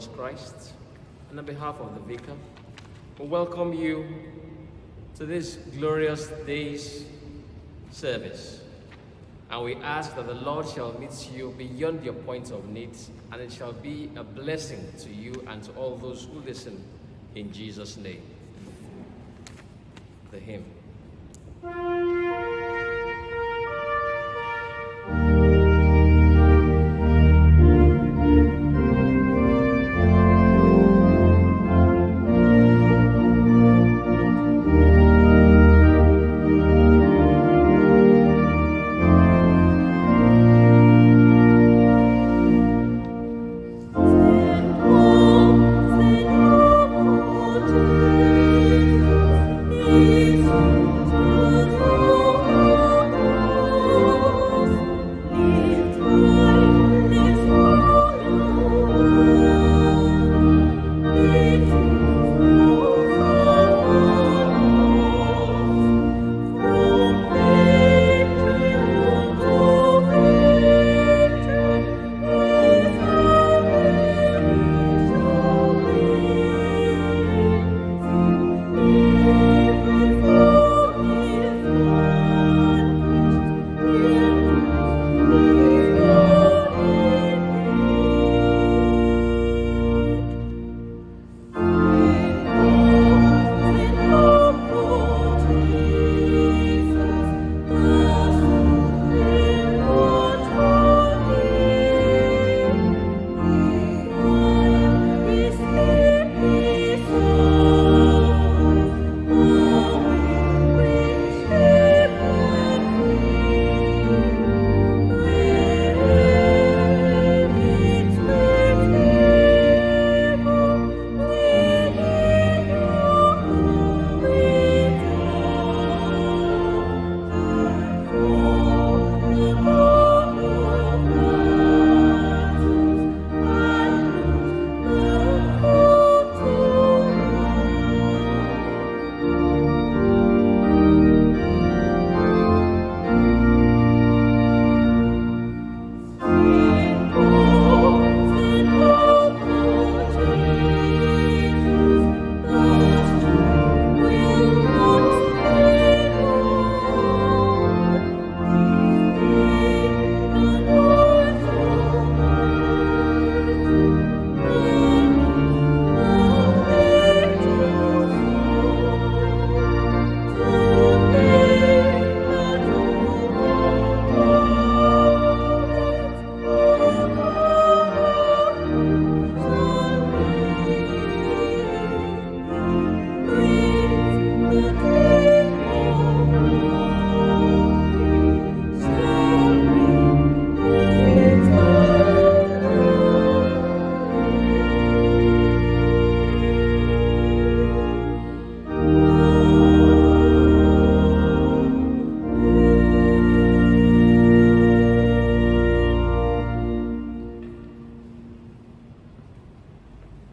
Jesus Christ, and on behalf of the Vicar, we welcome you to this glorious day's service. And we ask that the Lord shall meet you beyond your point of need, and it shall be a blessing to you and to all those who listen, in Jesus' name. The hymn.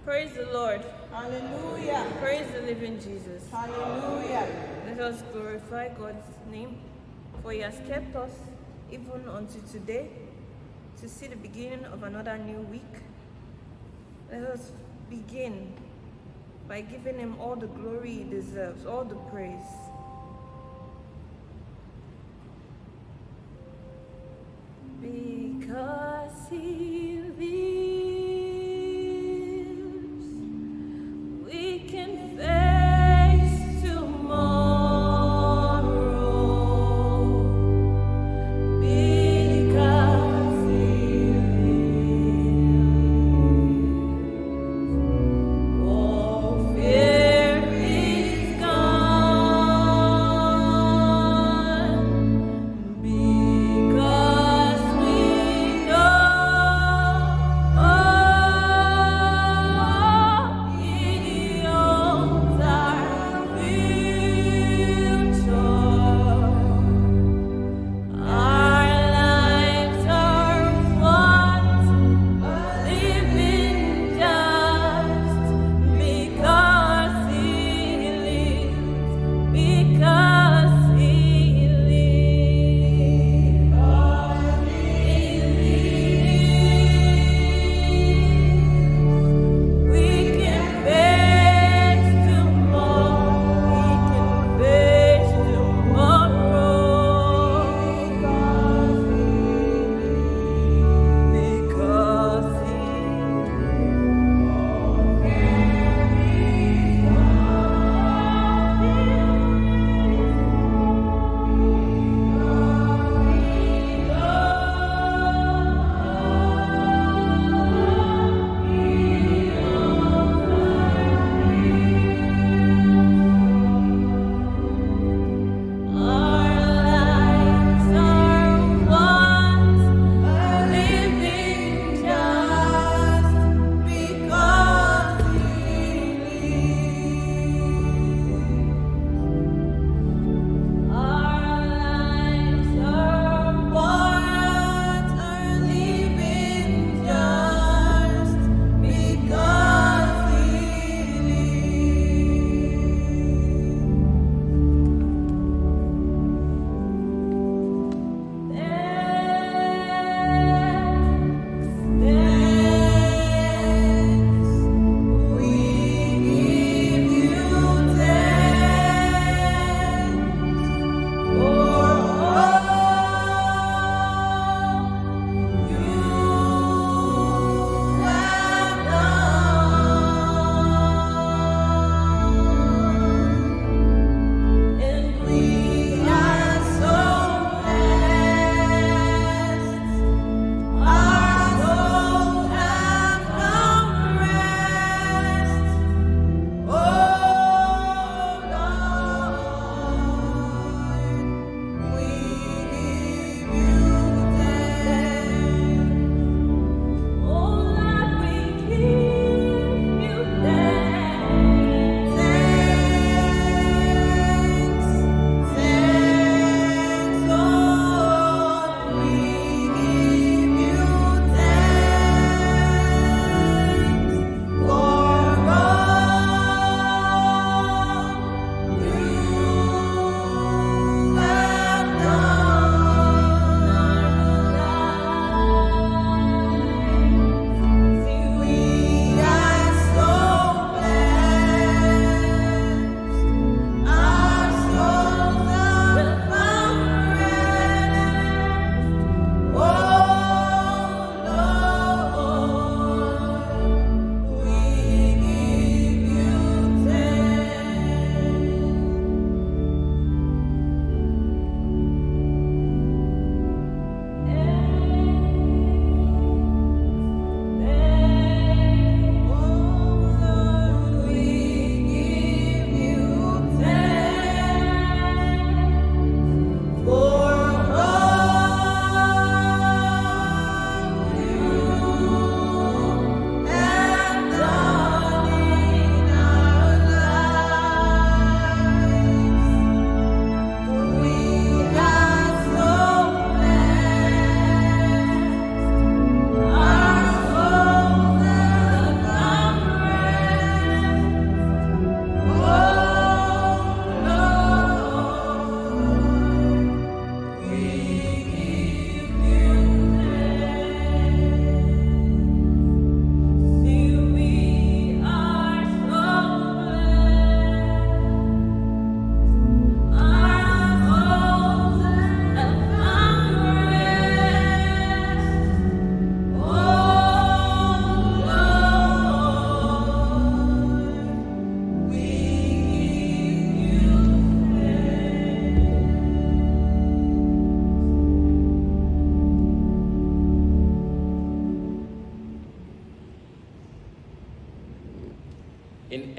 Praise the Lord. Hallelujah. Praise the living Jesus. Hallelujah. Let us glorify God's name, for he has kept us even until today to see the beginning of another new week. Let us begin by giving him all the glory he deserves, all the praise. Because he lives, we can face tomorrow. Because he lives, all fear is gone. Because we know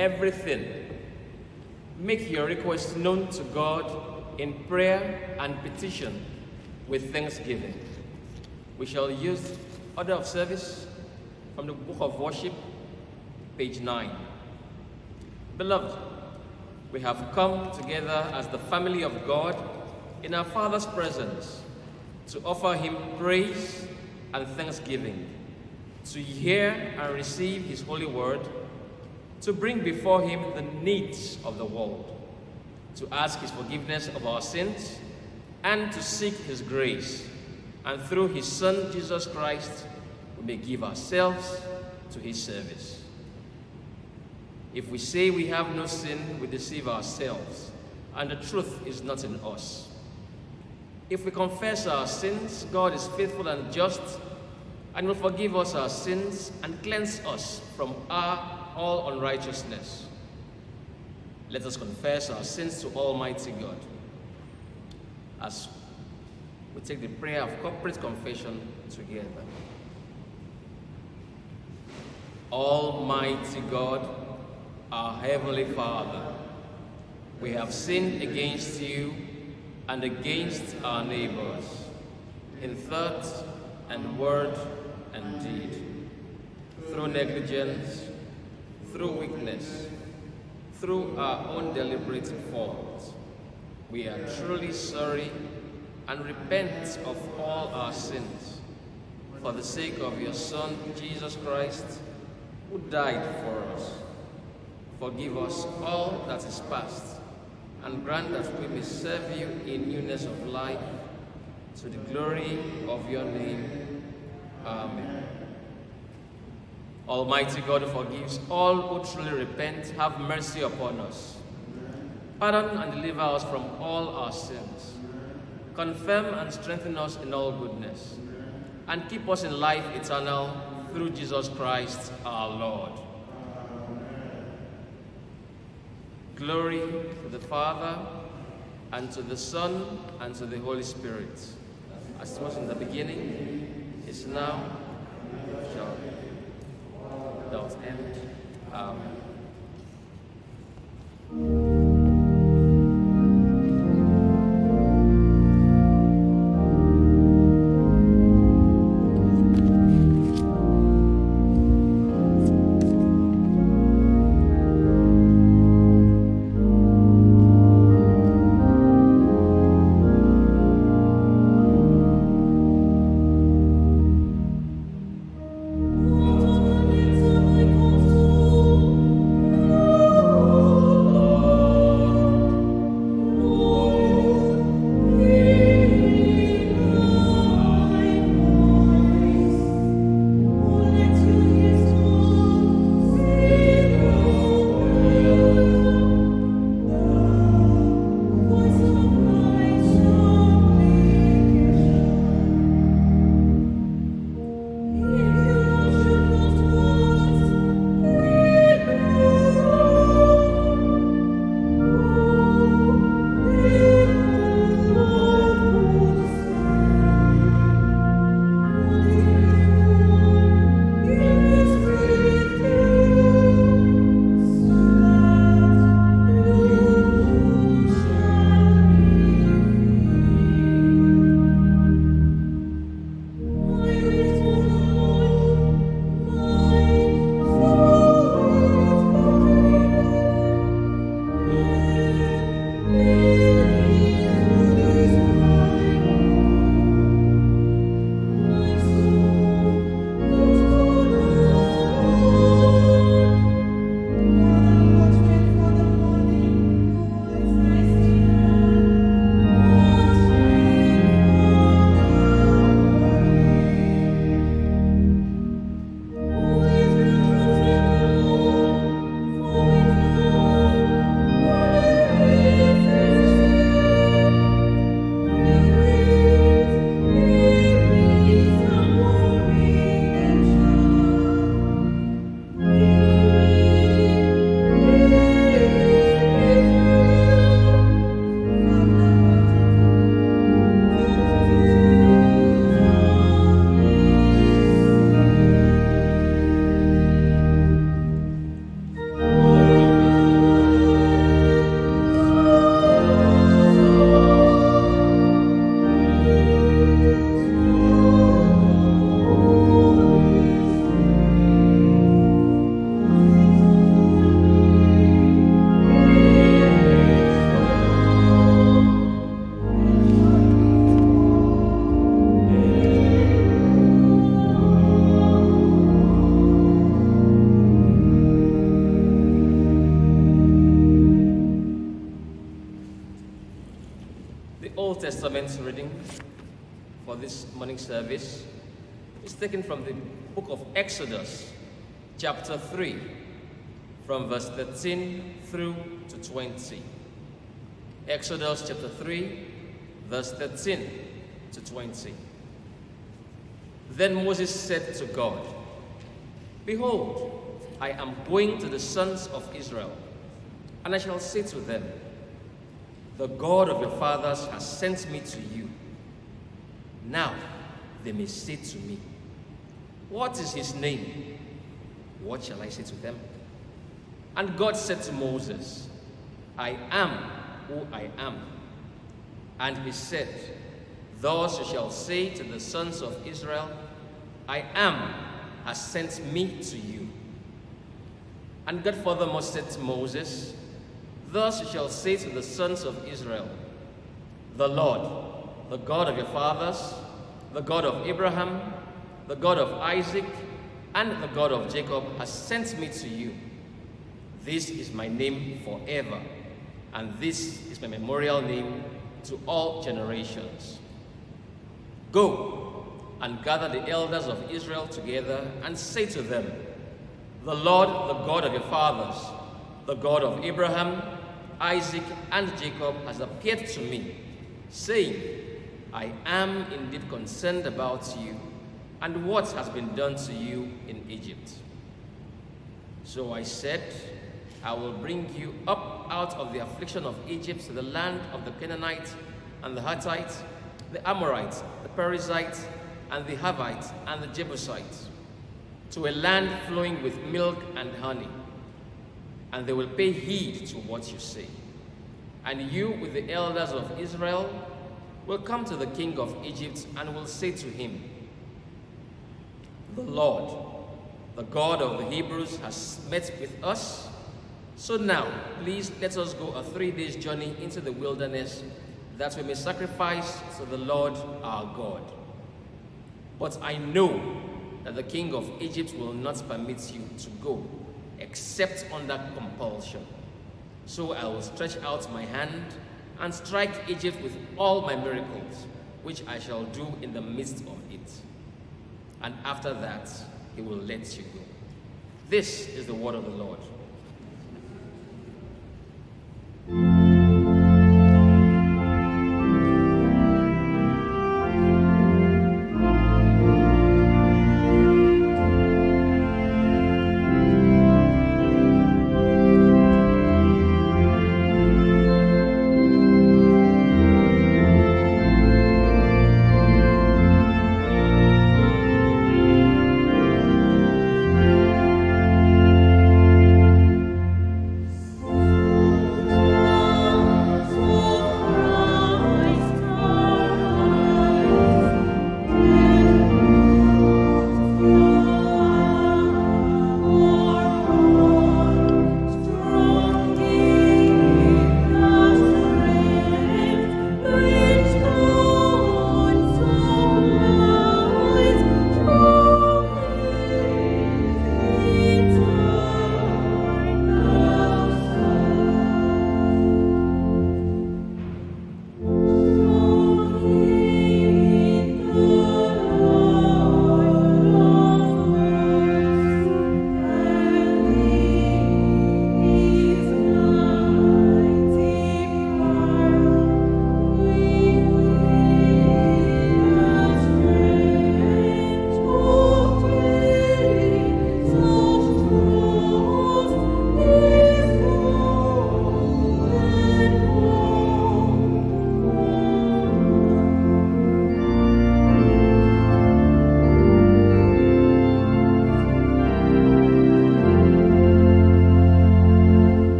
everything, make your requests known to God in prayer and petition with thanksgiving. We shall use order of service from the Book of Worship, page 9. Beloved, we have come together as the family of God in our Father's presence to offer Him praise and thanksgiving, to hear and receive His holy word, to bring before Him the needs of the world, to ask His forgiveness of our sins, and to seek His grace. And through His Son, Jesus Christ, we may give ourselves to His service. If we say we have no sin, we deceive ourselves, and the truth is not in us. If we confess our sins, God is faithful and just, and will forgive us our sins and cleanse us from all unrighteousness. Let us confess our sins to Almighty God. As we take the prayer of corporate confession together. Almighty God, our Heavenly Father, we have sinned against you and against our neighbors, in thought and word and deed, through negligence, through weakness, through our own deliberate fault. We are truly sorry and repent of all our sins for the sake of your Son, Jesus Christ, who died for us. Forgive us all that is past, and grant that we may serve you in newness of life, to the glory of your name. Amen. Almighty God, who forgives all who truly repent, have mercy upon us. Pardon and deliver us from all our sins. Confirm and strengthen us in all goodness, and keep us in life eternal through Jesus Christ our Lord. Glory to the Father, and to the Son, and to the Holy Spirit, as it was in the beginning, is now, shall be, without end. Amen. The Old Testament reading for this morning service is taken from the book of Exodus, chapter 3, from verse 13 through to 20. Exodus chapter 3, verse 13 to 20. Then Moses said to God, "Behold, I am going to the sons of Israel, and I shall say to them, the God of your fathers has sent me to you. Now they may say to me, what is his name? What shall I say to them?" And God said to Moses, "I am who I am." And he said, "Thus you shall say to the sons of Israel, I am has sent me to you." And God furthermore said to Moses, "Thus you shall say to the sons of Israel, the Lord, the God of your fathers, the God of Abraham, the God of Isaac, and the God of Jacob has sent me to you. This is my name forever, and this is my memorial name to all generations. Go and gather the elders of Israel together and say to them, the Lord, the God of your fathers, the God of Abraham, Isaac, and Jacob has appeared to me, saying, I am indeed concerned about you and what has been done to you in Egypt. So I said, I will bring you up out of the affliction of Egypt to the land of the Canaanites and the Hittites, the Amorites, the Perizzites, and the Hivites, and the Jebusites, to a land flowing with milk and honey. And they will pay heed to what you say. And you with the elders of Israel will come to the king of Egypt and will say to him, the Lord, the God of the Hebrews, has met with us. So now, please let us go a 3 days journey into the wilderness, that we may sacrifice to the Lord our God. But I know that the king of Egypt will not permit you to go, except under compulsion. So I will stretch out my hand and strike Egypt with all my miracles, which I shall do in the midst of it. And after that, he will let you go." This is the word of the Lord.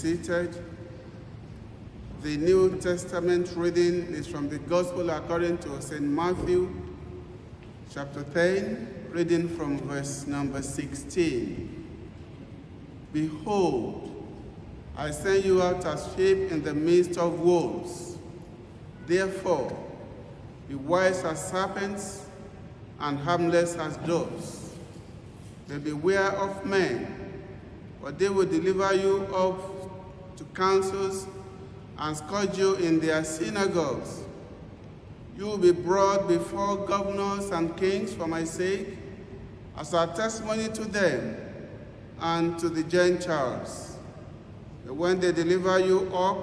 seated. The New Testament reading is from the Gospel according to St. Matthew, chapter 10, reading from verse number 16. Behold, I send you out as sheep in the midst of wolves. Therefore, be wise as serpents and harmless as doves. But beware of men, for they will deliver you up to councils and scourge you in their synagogues. You will be brought before governors and kings for my sake, as a testimony to them and to the Gentiles. But when they deliver you up,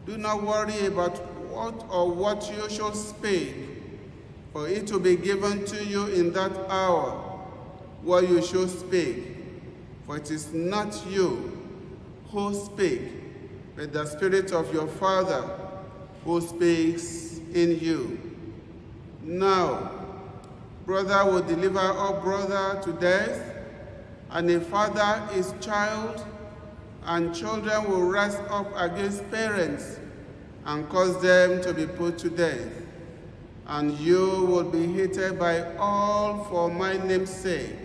do not worry about what you shall speak, for it will be given to you in that hour what you shall speak. For it is not you who speak, but the Spirit of your Father who speaks in you. Now, brother will deliver up brother to death, and a father his child, and children will rise up against parents and cause them to be put to death. And you will be hated by all for my name's sake,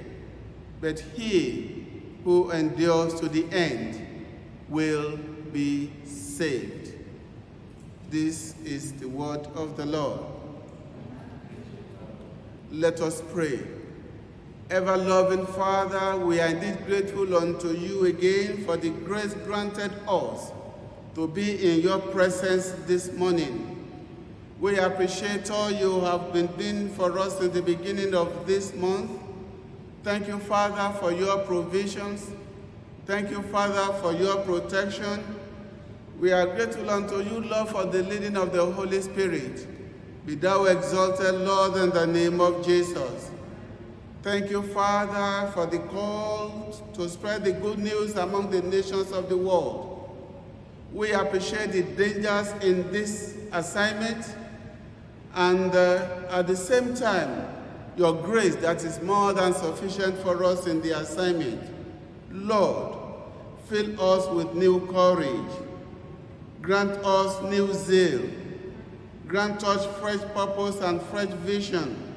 but he who endures to the end will be saved. This is the word of the Lord. Let us pray. Ever-loving Father, we are indeed grateful unto you again for the grace granted us to be in your presence this morning. We appreciate all you have been doing for us in the beginning of this month. Thank you, Father, for your provisions. Thank you, Father, for your protection. We are grateful unto you, Lord, for the leading of the Holy Spirit. Be thou exalted, Lord, in the name of Jesus. Thank you, Father, for the call to spread the good news among the nations of the world. We appreciate the dangers in this assignment, and at the same time, your grace that is more than sufficient for us in the assignment. Lord, fill us with new courage. Grant us new zeal. Grant us fresh purpose and fresh vision,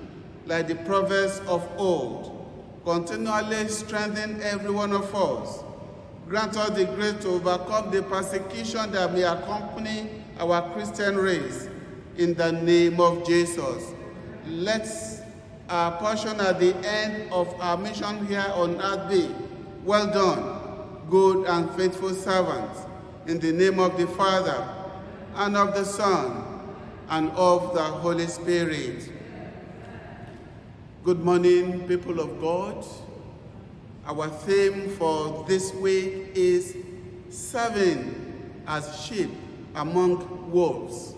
like the prophets of old. Continually strengthen every one of us. Grant us the grace to overcome the persecution that may accompany our Christian race. In the name of Jesus. Let our portion at the end of our mission here on earth be, well done, good and faithful servants, in the name of the Father, and of the Son, and of the Holy Spirit. Good morning, people of God. Our theme for this week is serving as sheep among wolves.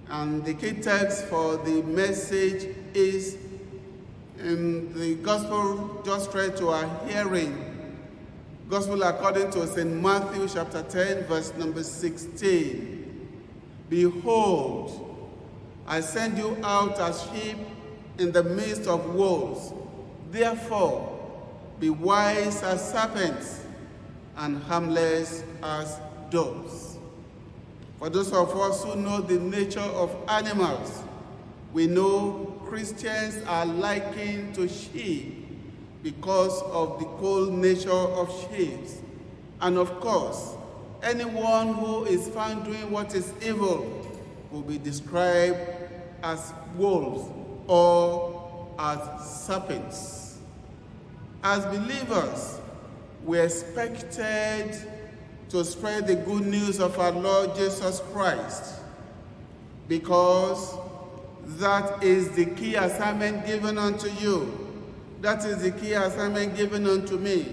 And the key text for the message is in the gospel just read to our hearing. Gospel according to St. Matthew chapter 10, verse number 16. Behold, I send you out as sheep in the midst of wolves. Therefore, be wise as serpents and harmless as doves. For those of us who know the nature of animals, we know Christians are likened to sheep because of the cold nature of sheep. And of course, anyone who is found doing what is evil will be described as wolves or as serpents. As believers, we are expected to spread the good news of our Lord Jesus Christ, because that is the key assignment given unto you. That is the key assignment given unto me.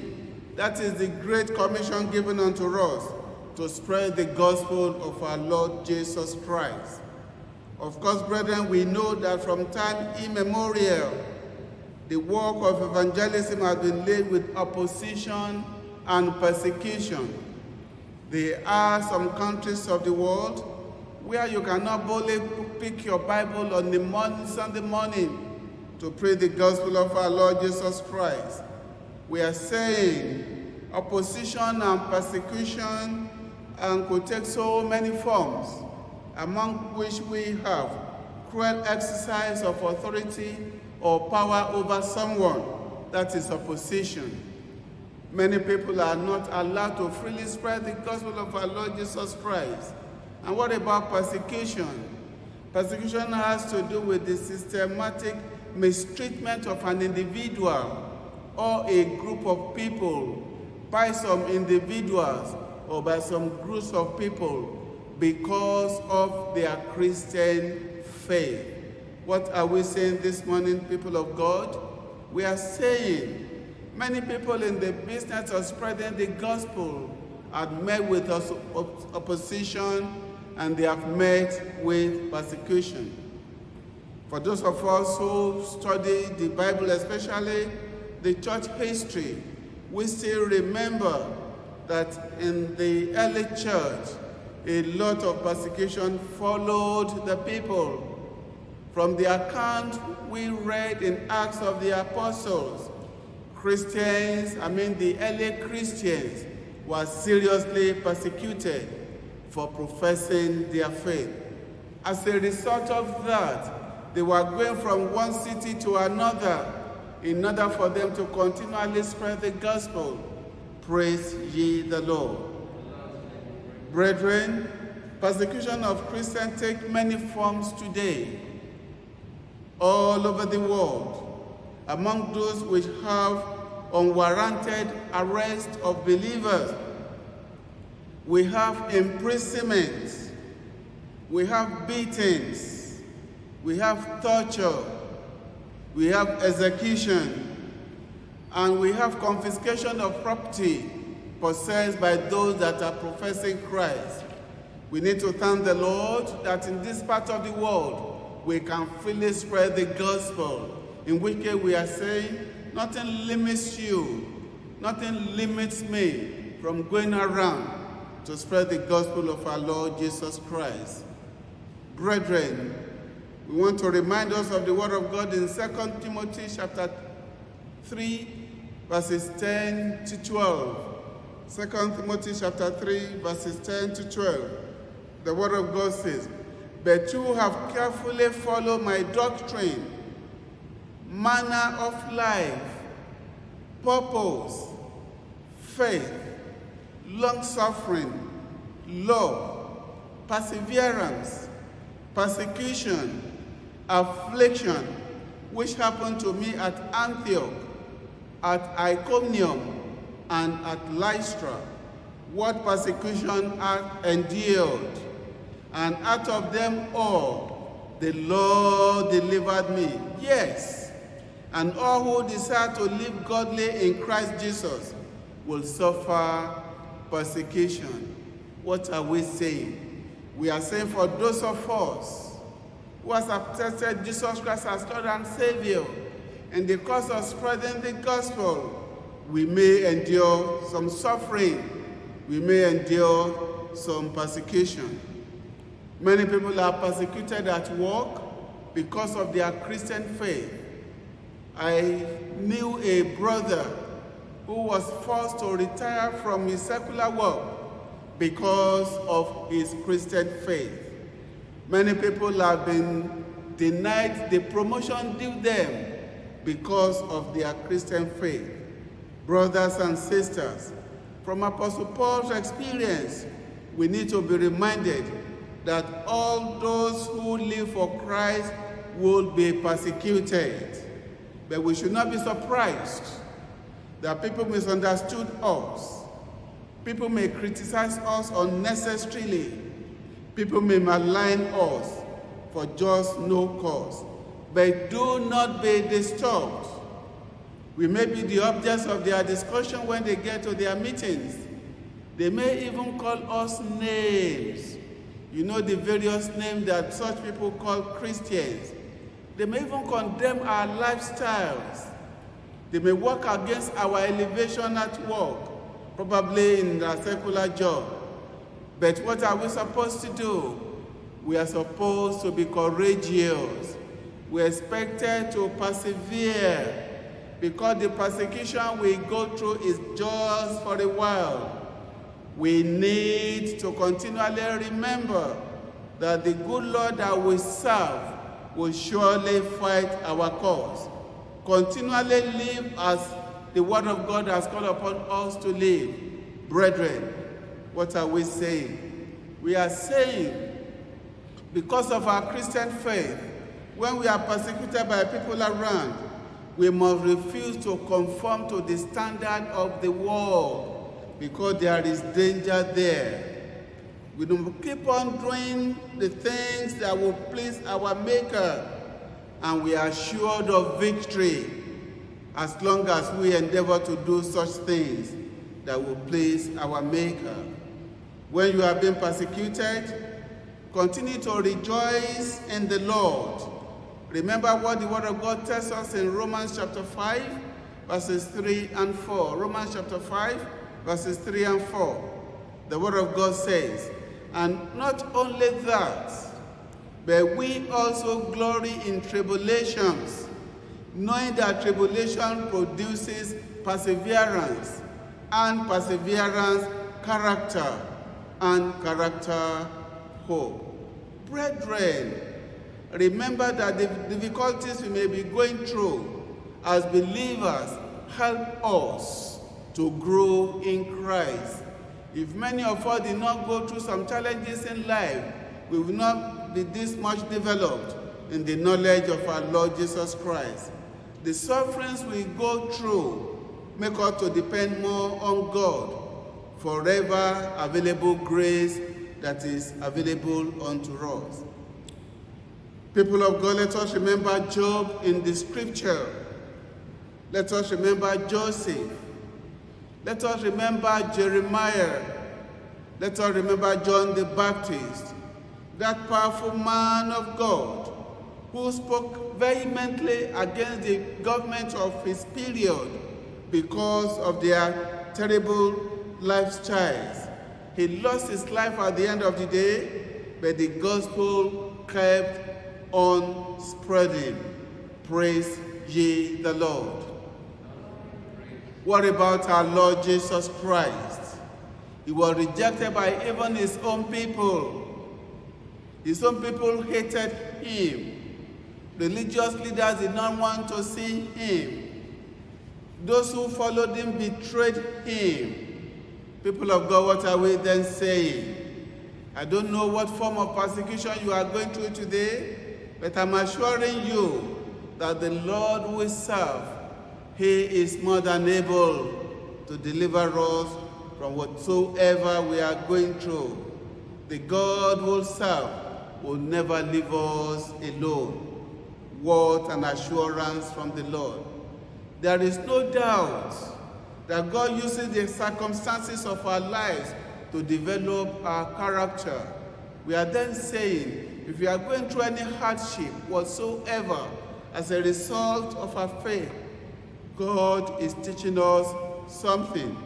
That is the great commission given unto us, to spread the gospel of our Lord Jesus Christ. Of course, brethren, we know that from time immemorial, the work of evangelism has been laid with opposition and persecution. There are some countries of the world where you cannot boldly pick your Bible on the Sunday morning to pray the gospel of our Lord Jesus Christ. We are saying, opposition and persecution could take so many forms, among which we have cruel exercise of authority or power over someone, that is opposition. Many people are not allowed to freely spread the gospel of our Lord Jesus Christ. And what about persecution? Persecution has to do with the systematic mistreatment of an individual or a group of people by some individuals or by some groups of people because of their Christian faith. What are we saying this morning, people of God? We are saying many people in the business of spreading the gospel have met with opposition and they have met with persecution. For those of us who study the Bible, especially the church history, we still remember that in the early church, a lot of persecution followed the people. From the account we read in Acts of the Apostles, the early Christians were seriously persecuted for professing their faith. As a result of that, they were going from one city to another in order for them to continually spread the gospel. Praise ye the Lord. Brethren, persecution of Christians take many forms today, all over the world. Among those which have unwarranted arrest of believers, we have imprisonment, we have beatings, we have torture, we have execution, and we have confiscation of property possessed by those that are professing Christ. We need to thank the Lord that in this part of the world, we can freely spread the gospel, in which case we are saying, nothing limits you, nothing limits me from going around to spread the gospel of our Lord Jesus Christ. Brethren, we want to remind us of the word of God in 2 Timothy chapter 3, verses 10 to 12. 2 Timothy chapter 3, verses 10 to 12. The word of God says, "But you have carefully followed my doctrine, manner of life, purpose, faith, long-suffering, love, perseverance, persecution, affliction, which happened to me at Antioch, at Iconium, and at Lystra. What persecution I endured, and out of them all the Lord delivered me. Yes, and all who desire to live godly in Christ Jesus will suffer persecution." What are we saying? We are saying for those of us who has accepted Jesus Christ as Lord and Savior, in the course of spreading the gospel, we may endure some suffering, we may endure some persecution. Many people are persecuted at work because of their Christian faith. I knew a brother who was forced to retire from his secular work because of his Christian faith. Many people have been denied the promotion due them because of their Christian faith. Brothers and sisters, from Apostle Paul's experience, we need to be reminded that all those who live for Christ will be persecuted. But we should not be surprised that people misunderstood us. People may criticize us unnecessarily. People may malign us for just no cause. But do not be disturbed. We may be the objects of their discussion when they get to their meetings. They may even call us names. You know the various names that such people call Christians. They may even condemn our lifestyles. They may work against our elevation at work, probably in a secular job. But what are we supposed to do? We are supposed to be courageous. We are expected to persevere because the persecution we go through is just for a while. We need to continually remember that the good Lord that we serve will surely fight our cause. Continually live as the word of God has called upon us to live. Brethren, what are we saying? We are saying, because of our Christian faith, when we are persecuted by people around, we must refuse to conform to the standard of the world, because there is danger there. We will keep on doing the things that will please our Maker, and we are assured of victory as long as we endeavor to do such things that will please our Maker. When you are being persecuted, continue to rejoice in the Lord. Remember what the Word of God tells us in Romans chapter 5, verses 3 and 4. Romans chapter 5, verses 3 and 4. The Word of God says, "And not only that, but we also glory in tribulations, knowing that tribulation produces perseverance, and perseverance, character, and character, hope." Brethren, remember that the difficulties we may be going through as believers help us to grow in Christ. If many of us did not go through some challenges in life, we will not be this much developed in the knowledge of our Lord Jesus Christ. The sufferings we go through make us to depend more on God, forever available grace that is available unto us. People of God, let us remember Job in the scripture. Let us remember Joseph. Let us remember Jeremiah. Let us remember John the Baptist, that powerful man of God who spoke vehemently against the government of his period because of their terrible lifestyles. He lost his life at the end of the day, but the gospel kept on spreading. Praise ye the Lord. What about our Lord Jesus Christ? He was rejected by even his own people. His own people hated him. Religious leaders did not want to see him. Those who followed him betrayed him. People of God, what are we then saying? I don't know what form of persecution you are going through today, but I'm assuring you that the Lord we serve, he is more than able to deliver us from whatsoever we are going through. The God we'll serve will never leave us alone. What an assurance from the Lord. There is no doubt that God uses the circumstances of our lives to develop our character. We are then saying, if we are going through any hardship whatsoever as a result of our faith, God is teaching us something.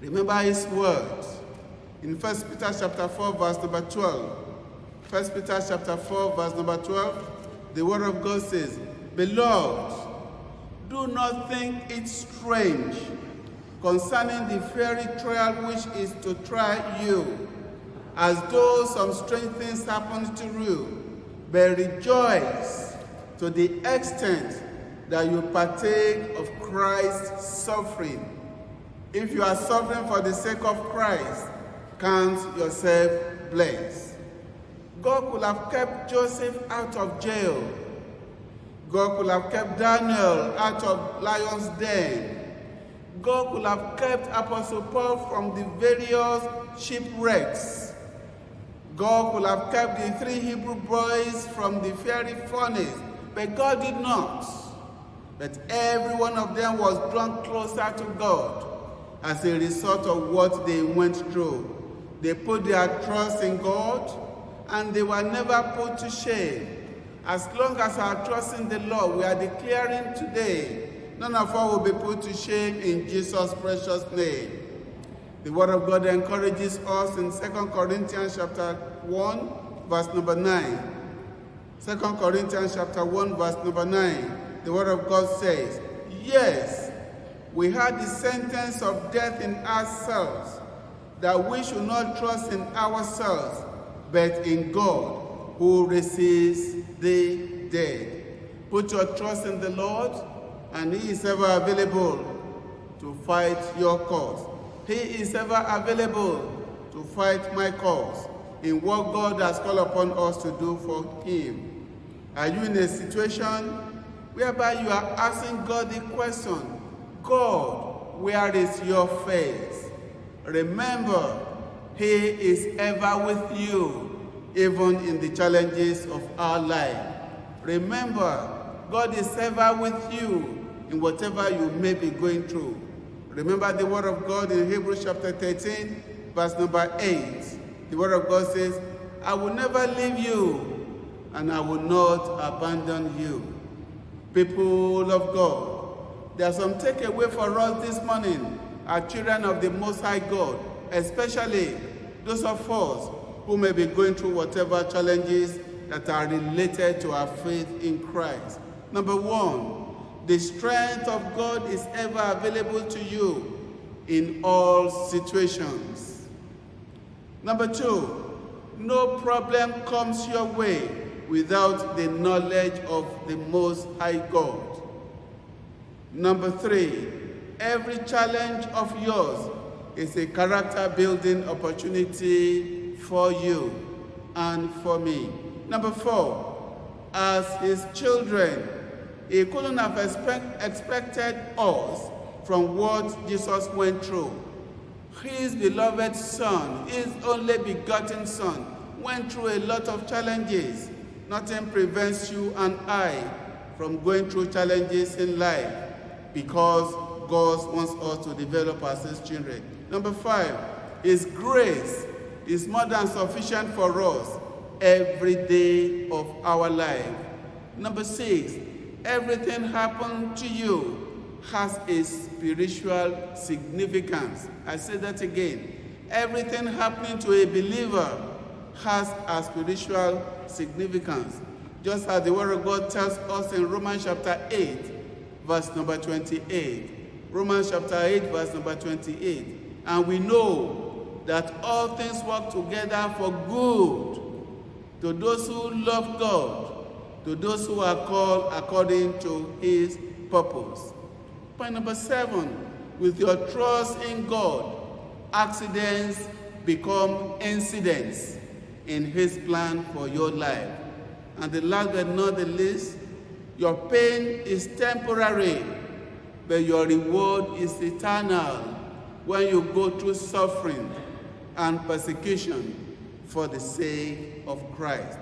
Remember his words in 1 Peter chapter 4, verse number 12. 1 Peter chapter 4, verse number 12, the word of God says, "Beloved, do not think it strange concerning the fiery trial which is to try you, as though some strange things happened to you, but rejoice to the extent that you partake of Christ's suffering." If you are suffering for the sake of Christ, count yourself blessed. God could have kept Joseph out of jail. God could have kept Daniel out of lion's den. God could have kept Apostle Paul from the various shipwrecks. God could have kept the 3 Hebrew boys from the fiery furnace, but God did not. But every one of them was drawn closer to God as a result of what they went through. They put their trust in God, and they were never put to shame. As long as our trust in the Lord, we are declaring today, none of us will be put to shame in Jesus' precious name. The word of God encourages us in 2 Corinthians chapter 1, verse number 9. 2 Corinthians chapter 1, verse number 9. The word of God says, Yes, we had the sentence of death in ourselves, that we should not trust in ourselves, but in God, who raises the dead. Put your trust in the Lord, and he is ever available to fight your cause. He is ever available to fight my cause in what God has called upon us to do for him. Are you in a situation whereby you are asking God the question, God, where is your face? Remember, he is ever with you, even in the challenges of our life. Remember, God is ever with you in whatever you may be going through. Remember the word of God in Hebrews chapter 13, verse number 8. The word of God says, I will never leave you, and I will not abandon you. People of God, there are some takeaway for us this morning, our children of the Most High God, especially those of us who may be going through whatever challenges that are related to our faith in Christ. Number one, the strength of God is ever available to you in all situations. Number two, no problem comes your way without the knowledge of the Most High God. Number three, every challenge of yours is a character-building opportunity for you and for me. Number four, as his children, he couldn't have expected us from what Jesus went through. His beloved son, his only begotten son, went through a lot of challenges. Nothing prevents you and I from going through challenges in life because God wants us to develop as his children. Number five, his grace is more than sufficient for us every day of our life. Number six, everything happened to you has a spiritual significance. I say that again. Everything happening to a believer has a spiritual significance. Just as the word of God tells us in Romans chapter 8, verse number 28. Romans chapter 8, verse number 28. And we know that all things work together for good to those who love God, to those who are called according to his purpose. Point number 7, with your trust in God, accidents become incidents in his plan for your life. And the last but not the least, your pain is temporary, but your reward is eternal when you go through suffering and persecution for the sake of Christ.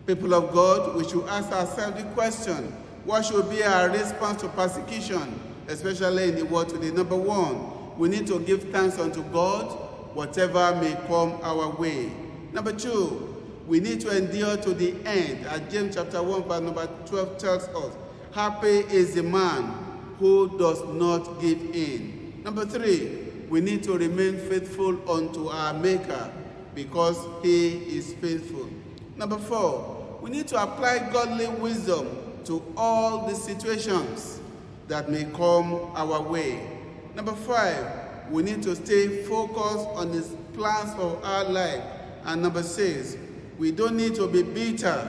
People of God, we should ask ourselves the question, what should be our response to persecution, especially in the world today? Number one, we need to give thanks unto God, whatever may come our way. Number two, we need to endure to the end, as James chapter 1, verse number 12 tells us. Happy is the man who does not give in. Number three, we need to remain faithful unto our Maker because he is faithful. Number four, we need to apply godly wisdom to all the situations that may come our way. Number five, we need to stay focused on his plans for our life. And number six, we don't need to be bitter,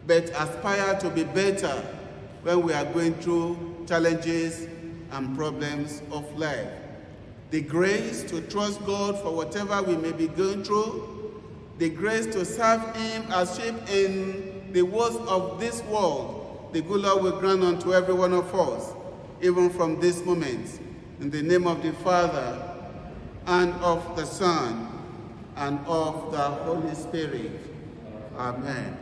but aspire to be better when we are going through challenges and problems of life. The grace to trust God for whatever we may be going through, the grace to serve him as sheep in the words of this world, the good Lord will grant unto every one of us, even from this moment. In the name of the Father, and of the Son, and of the Holy Spirit. Amen.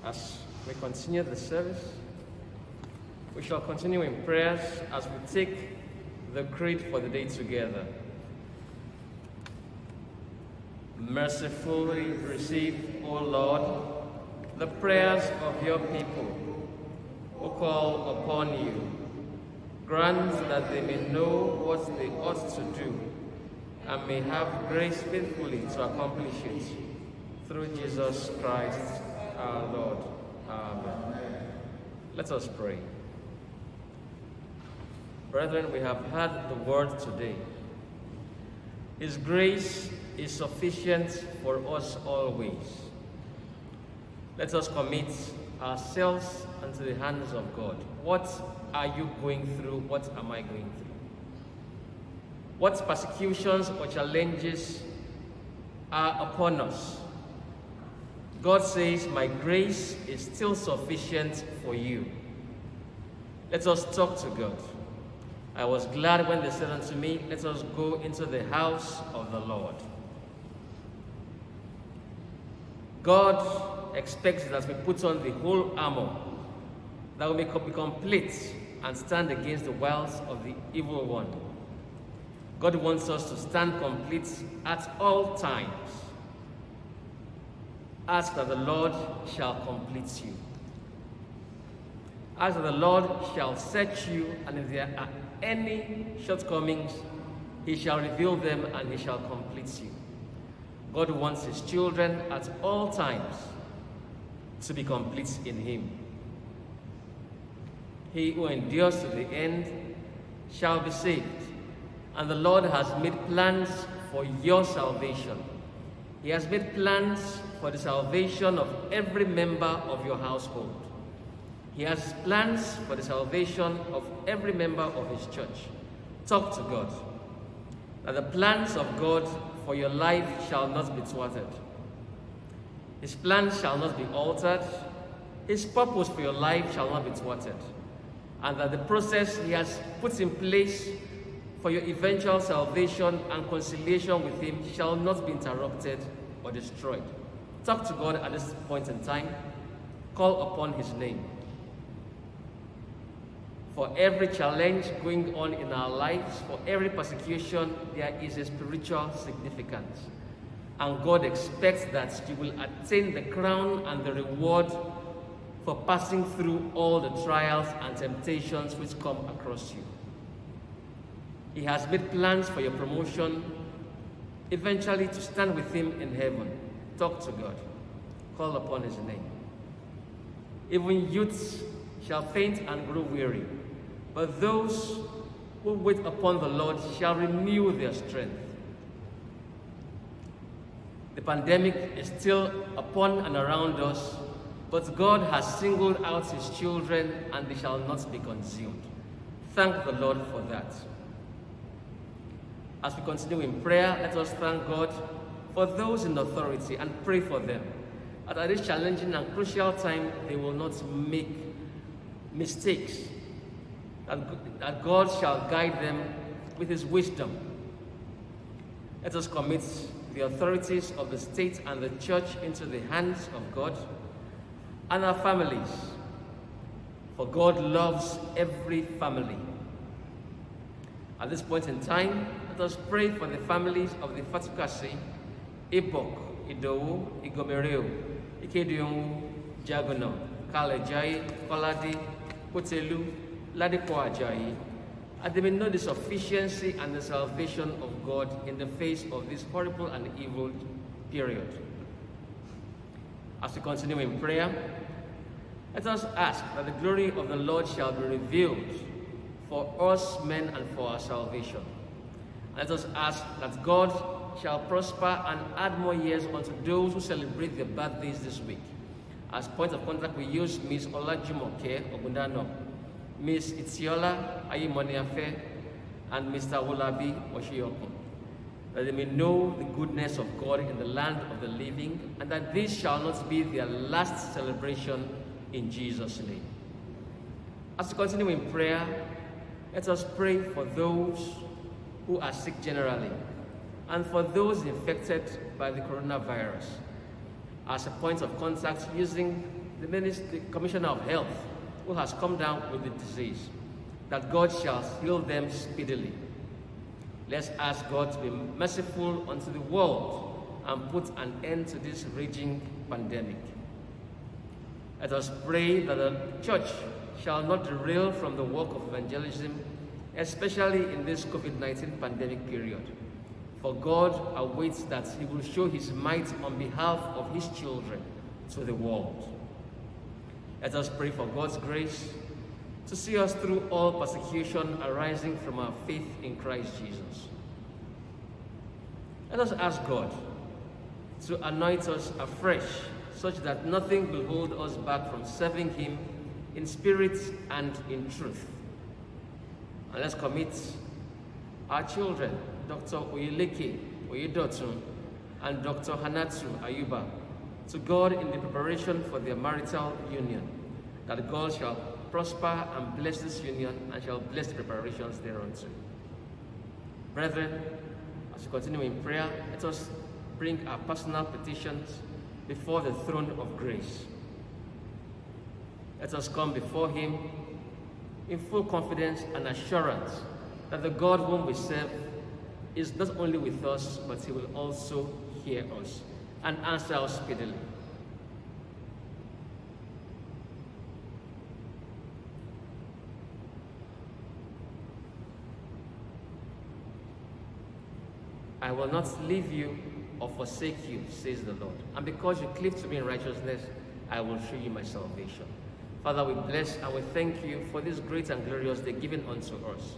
As we continue the service, we shall continue in prayers as we take the creed for the day together. Mercifully receive, O Lord, the prayers of your people who call upon you. Grant that they may know what they ought to do and may have grace faithfully to accomplish it. Through Jesus Christ our Lord. Amen. Let us pray. Brethren, we have heard the word today. His grace is sufficient for us always. Let us commit ourselves into the hands of God. What are you going through? What am I going through? What persecutions or challenges are upon us? God says, my grace is still sufficient for you. Let us talk to God. I was glad when they said unto me, let us go into the house of the Lord. God expects that we put on the whole armor, that we may be complete and stand against the wiles of the evil one. God wants us to stand complete at all times. Ask that the Lord shall complete you. Ask that the Lord shall search you, and if there are any shortcomings, he shall reveal them and he shall complete you. God wants his children at all times to be complete in him. He who endures to the end shall be saved. And the Lord has made plans for your salvation. He has made plans for the salvation of every member of your household. He has plans for the salvation of every member of his church. Talk to God. That the plans of God for your life shall not be thwarted. His plans shall not be altered. His purpose for your life shall not be thwarted. And that the process he has put in place for your eventual salvation and conciliation with him shall not be interrupted or destroyed. Talk to God at this point in time. Call upon his name. For every challenge going on in our lives, for every persecution, there is a spiritual significance. And God expects that you will attain the crown and the reward for passing through all the trials and temptations which come across you. He has made plans for your promotion, eventually to stand with him in heaven. Talk to God. Call upon his name. Even youths shall faint and grow weary, but those who wait upon the Lord shall renew their strength. The pandemic is still upon and around us, but God has singled out his children and they shall not be consumed. Thank the Lord for that. As we continue in prayer, let us thank God for those in authority and pray for them. That at this challenging and crucial time, they will not make mistakes. That God shall guide them with his wisdom. Let us commit the authorities of the state and the church into the hands of God and our families. For God loves every family. At this point in time, let us pray for the families of the Fatukasi, Ipok, Idowu, Igomereo, Ikedionu, Jagono, Kalejai, Koladi, Kotelu, Ladiko Ajayi, and they may know the sufficiency and the salvation of God in the face of this horrible and evil period. As we continue in prayer, let us ask that the glory of the Lord shall be revealed for us men and for our salvation. Let us ask that God shall prosper and add more years unto those who celebrate their birthdays this week. As point of contact, we use Miss Olajumoke Ogundano, Miss Itiola Ayimoniafe, and Mr. Wolabi Oshiyoko, that they may know the goodness of God in the land of the living, and that this shall not be their last celebration in Jesus' name. As we continue in prayer, let us pray for those who are sick generally, and for those infected by the coronavirus. As a point of contact, using the Commissioner of Health, who has come down with the disease, that God shall heal them speedily. Let's ask God to be merciful unto the world and put an end to this raging pandemic. Let us pray that the Church shall not derail from the work of evangelism, especially in this COVID-19 pandemic period. For God awaits that He will show His might on behalf of His children to the world. Let us pray for God's grace to see us through all persecution arising from our faith in Christ Jesus. Let us ask God to anoint us afresh such that nothing will hold us back from serving Him in spirit and in truth. And let's commit our children, Dr. Oyeleke Oyedotun and Dr. Hanatsu Ayuba, to God in the preparation for their marital union, that God shall prosper and bless this union and shall bless the preparations thereunto. Brethren, as we continue in prayer, let us bring our personal petitions before the throne of grace. Let us come before Him in full confidence and assurance that the God whom we serve is not only with us, but He will also hear us and answer us speedily. I will not leave you or forsake you, says the Lord. And because you cleave to me in righteousness, I will show you my salvation. Father, we bless and we thank you for this great and glorious day given unto us.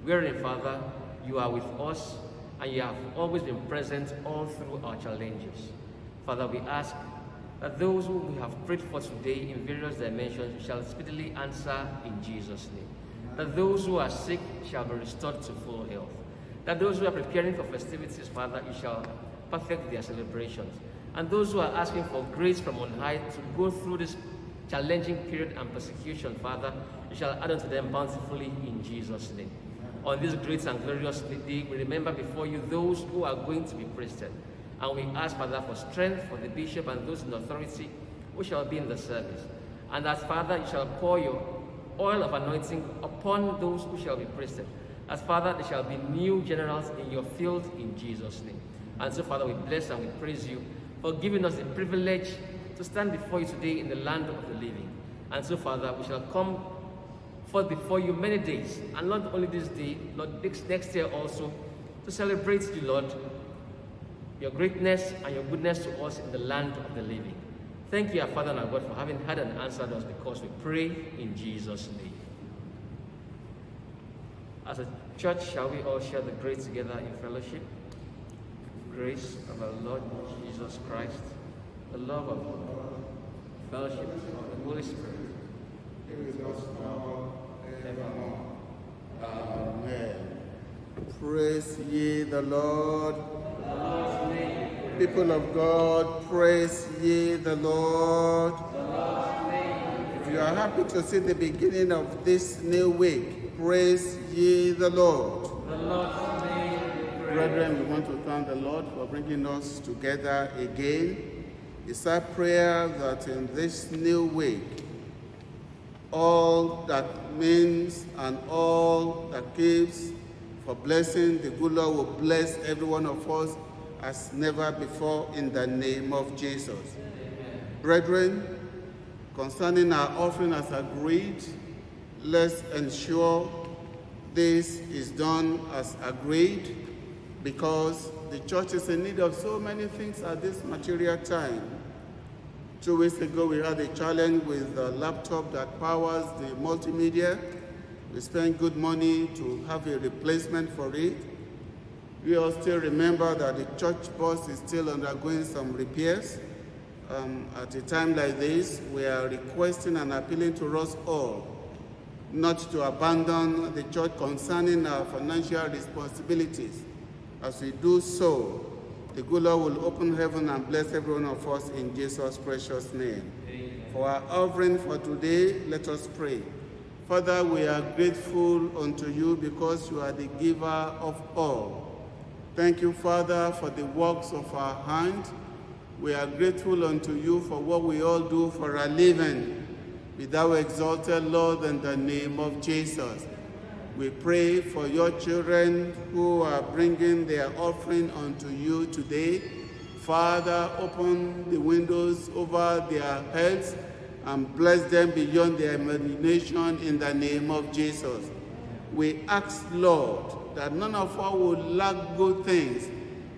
Wherein, Father, you are with us and you have always been present all through our challenges. Father, we ask that those who we have prayed for today in various dimensions shall speedily answer in Jesus' name. That those who are sick shall be restored to full health. That those who are preparing for festivities, Father, you shall perfect their celebrations. And those who are asking for grace from on high to go through this challenging period and persecution, Father, you shall add unto them bountifully in Jesus' name. On this great and glorious day, we remember before you those who are going to be priested. And we ask, Father, for strength for the bishop and those in authority who shall be in the service. And that, Father, you shall pour your oil of anointing upon those who shall be priested. As Father, there shall be new generals in your field in Jesus' name. And so, Father, we bless and we praise you for giving us the privilege to stand before you today in the land of the living. And so, Father, we shall come forth before you many days, and not only this day, Lord, next year also, to celebrate you, Lord, your greatness and your goodness to us in the land of the living. Thank you, our Father and our God, for having heard and answered us, because we pray in Jesus' name. As a church, shall we all share the grace together in fellowship? Grace of our Lord Jesus Christ, the love of God, fellowship of the Holy Spirit, be with us now and evermore. Amen. Praise ye the Lord. People of God, praise ye the Lord. If you are happy to see the beginning of this new week, praise ye the Lord. Brethren, we want to thank the Lord for bringing us together again. It's our prayer that in this new week, all that means and all that gives for blessing, the good Lord will bless every one of us as never before in the name of Jesus. Amen. Brethren, concerning our offering as agreed, let's ensure this is done as agreed, because the church is in need of so many things at this material time. 2 weeks ago, we had a challenge with the laptop that powers the multimedia. We spent good money to have a replacement for it. We all still remember that the church bus is still undergoing some repairs. At a time like this, we are requesting and appealing to us all not to abandon the church concerning our financial responsibilities. As we do so, the good Lord will open heaven and bless every one of us in Jesus' precious name. Amen. For our offering for today, let us pray. Father, we are grateful unto you because you are the giver of all. Thank you, Father, for the works of our hand. We are grateful unto you for what we all do for a living. Be thou exalted, Lord, in the name of Jesus. We pray for your children who are bringing their offering unto you today. Father, open the windows over their heads and bless them beyond their imagination in the name of Jesus. We ask, Lord, that none of us will lack good things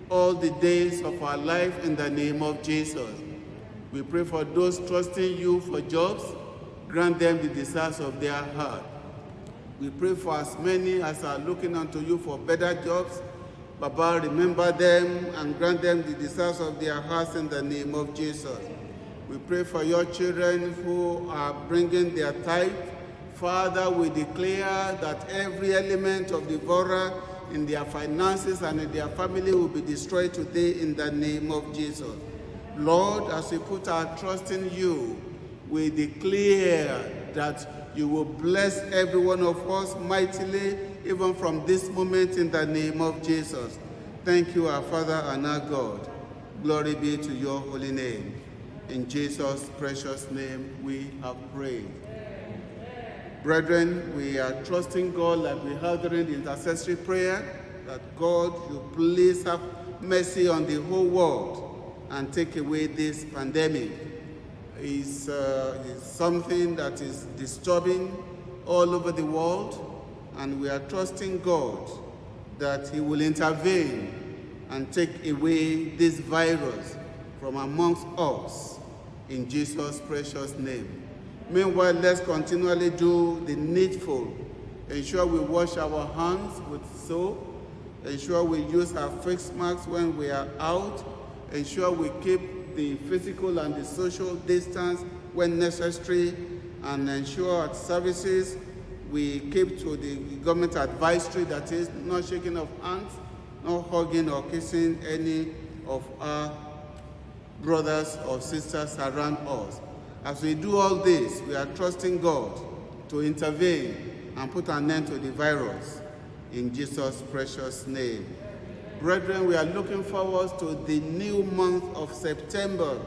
all the days of our life in the name of Jesus. We pray for those trusting you for jobs. Grant them the desires of their heart. We pray for as many as are looking unto you for better jobs. Baba, remember them and grant them the desires of their hearts in the name of Jesus. We pray for your children who are bringing their tithe. Father, we declare that every element of the devourer in their finances and in their family will be destroyed today in the name of Jesus. Lord, as we put our trust in you, we declare that you will bless every one of us mightily, even from this moment in the name of Jesus. Thank you, our Father and our God. Glory be to your holy name. In Jesus' precious name we have prayed. Brethren, we are trusting God like we heard during the intercessory prayer, that God should please have mercy on the whole world and take away this pandemic. It's something that is disturbing all over the world, and we are trusting God that he will intervene and take away this virus from amongst us in Jesus' precious name. Meanwhile, let's continually do the needful. Ensure we wash our hands with soap. Ensure we use our face masks when we are out. Ensure we keep the physical and the social distance when necessary. And ensure at services we keep to the government advisory, that is, not shaking of hands, not hugging or kissing any of our brothers or sisters around us. As we do all this, we are trusting God to intervene and put an end to the virus in Jesus' precious name. Brethren, we are looking forward to the new month of September.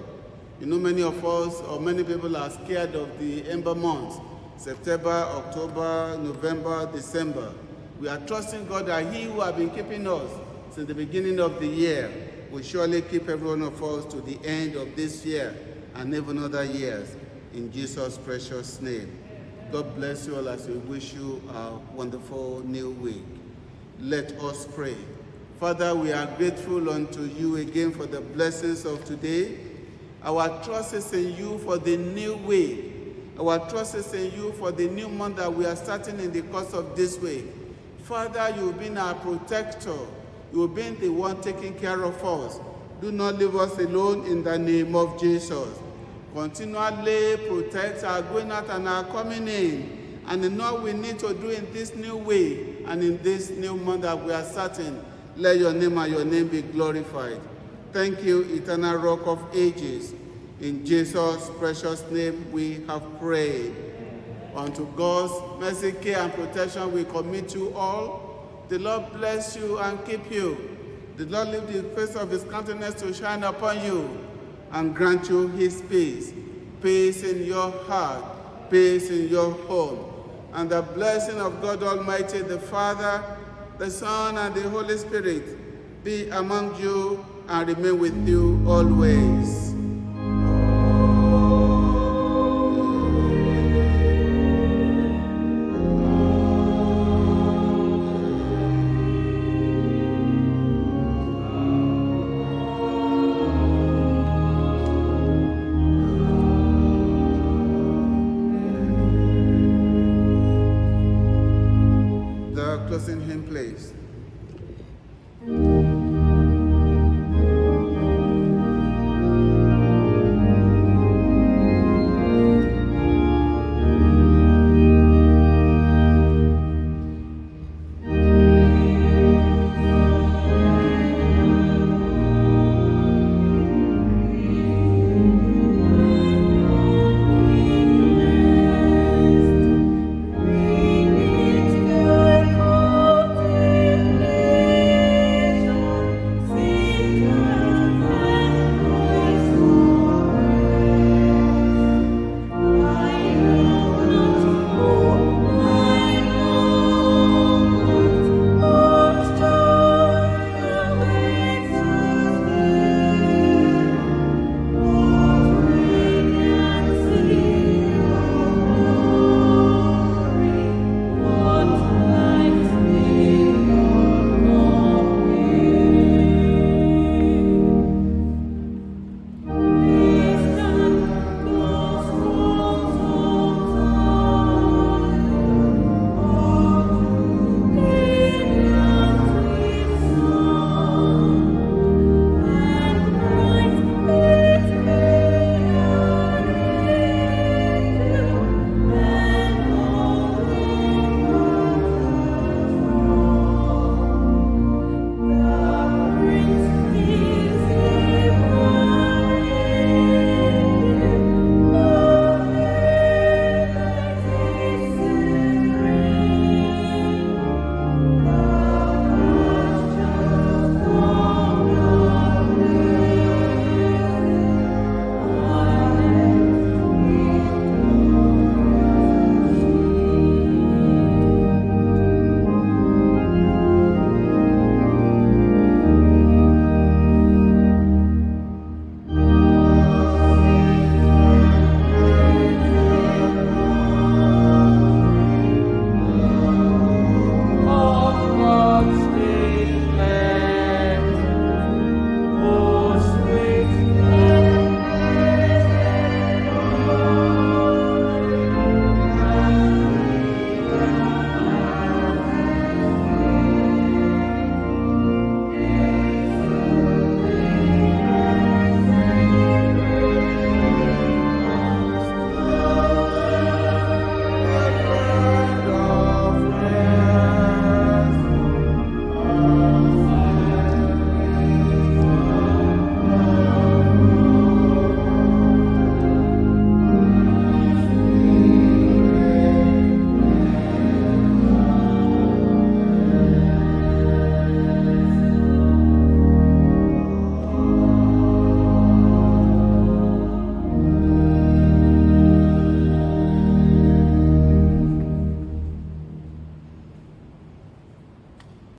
You know, many of us or many people are scared of the ember months, September, October, November, December. We are trusting God that he who has been keeping us since the beginning of the year will surely keep every one of us to the end of this year and even other years, in Jesus' precious name. God bless you all as we wish you a wonderful new week. Let us pray. Father, we are grateful unto you again for the blessings of today. Our trust is in you for the new week. Our trust is in you for the new month that we are starting in the course of this week. Father, you've been our protector. You've been the one taking care of us. Do not leave us alone in the name of Jesus. Continually protect our going out and our coming in. And in all we need to do in this new way and in this new month that we are starting, let your name and your name be glorified. Thank you, eternal rock of ages. In Jesus' precious name we have prayed. Unto God's mercy, care, and protection we commit you all. The Lord bless you and keep you. The Lord lift the face of his countenance to shine upon you and grant you his peace. Peace in your heart, peace in your home. And the blessing of God Almighty, the Father, the Son, and the Holy Spirit be among you and remain with you always. Closing hymn, please.